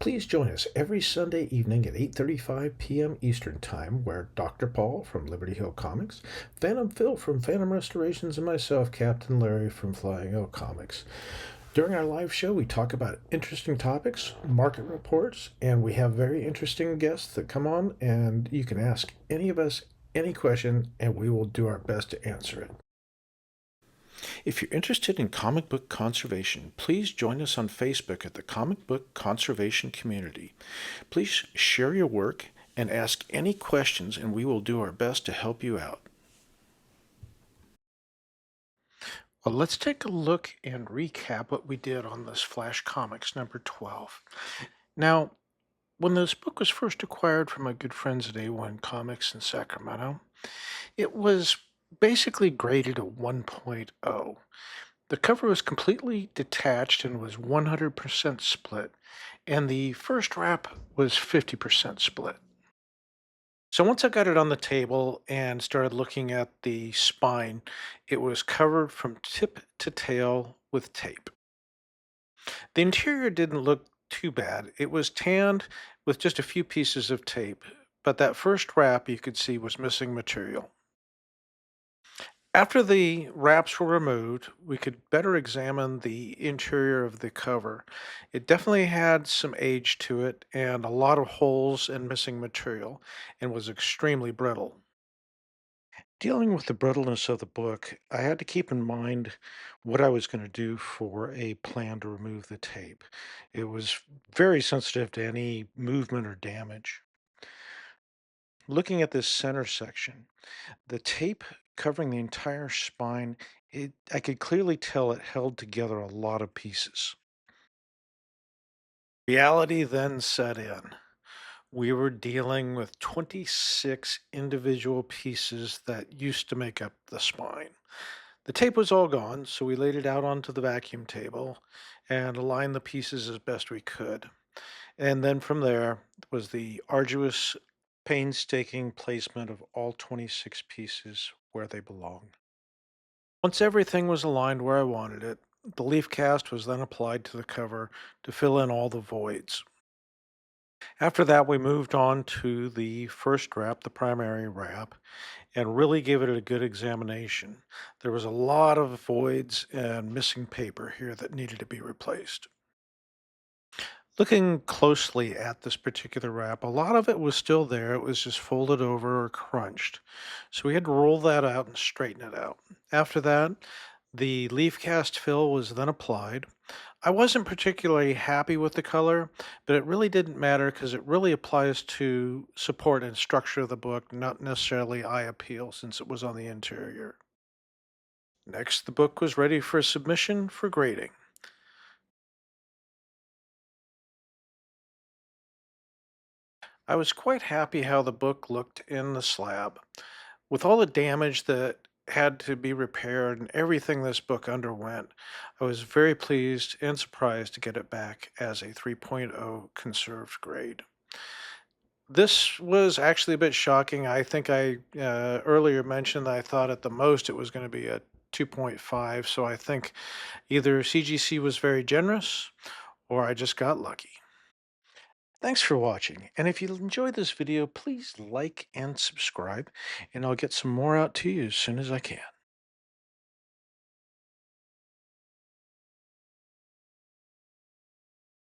Please join us every Sunday evening at 8:35 p.m. Eastern Time, where Dr. Paul from Liberty Hill Comics, Phantom Phil from Phantom Restorations, and myself, Captain Larry from Flying Oak Comics. During our live show, we talk about interesting topics, market reports, and we have very interesting guests that come on, and you can ask any of us any question, and we will do our best to answer it. If you're interested in comic book conservation, please join us on Facebook at the Comic Book Conservation Community. Please share your work and ask any questions, and we will do our best to help you out. Well, let's take a look and recap what we did on this Flash Comics number 12. Now, when this book was first acquired from my good friends at A1 Comics in Sacramento, it was basically graded a 1.0. The cover was completely detached and was 100% split, and the first wrap was 50% split. So once I got it on the table and started looking at the spine, it was covered from tip to tail with tape. The interior didn't look too bad. It was tanned with just a few pieces of tape, but that first wrap you could see was missing material. After the wraps were removed, we could better examine the interior of the cover. It definitely had some age to it and a lot of holes and missing material and was extremely brittle. Dealing with the brittleness of the book, I had to keep in mind what I was going to do for a plan to remove the tape. It was very sensitive to any movement or damage. Looking at this center section, the tape covering the entire spine, I could clearly tell it held together a lot of pieces. Reality then set in. We were dealing with 26 individual pieces that used to make up the spine. The tape was all gone, so we laid it out onto the vacuum table and aligned the pieces as best we could. And then from there was the arduous, painstaking placement of all 26 pieces where they belonged. Once everything was aligned where I wanted it, the leaf cast was then applied to the cover to fill in all the voids. After that, we moved on to the first wrap, the primary wrap, and really gave it a good examination. There was a lot of voids and missing paper here that needed to be replaced. Looking closely at this particular wrap, a lot of it was still there. It was just folded over or crunched. So we had to roll that out and straighten it out. After that, the leaf cast fill was then applied. I wasn't particularly happy with the color, but it really didn't matter because it really applies to support and structure of the book, not necessarily eye appeal since it was on the interior. Next, the book was ready for submission for grading. I was quite happy how the book looked in the slab. With all the damage that had to be repaired and everything this book underwent, I was very pleased and surprised to get it back as a 3.0 conserved grade. This was actually a bit shocking. I think I earlier mentioned that I thought at the most it was going to be a 2.5, so I think either CGC was very generous or I just got lucky. Thanks for watching, and if you enjoyed this video, please like and subscribe, and I'll get some more out to you as soon as I can.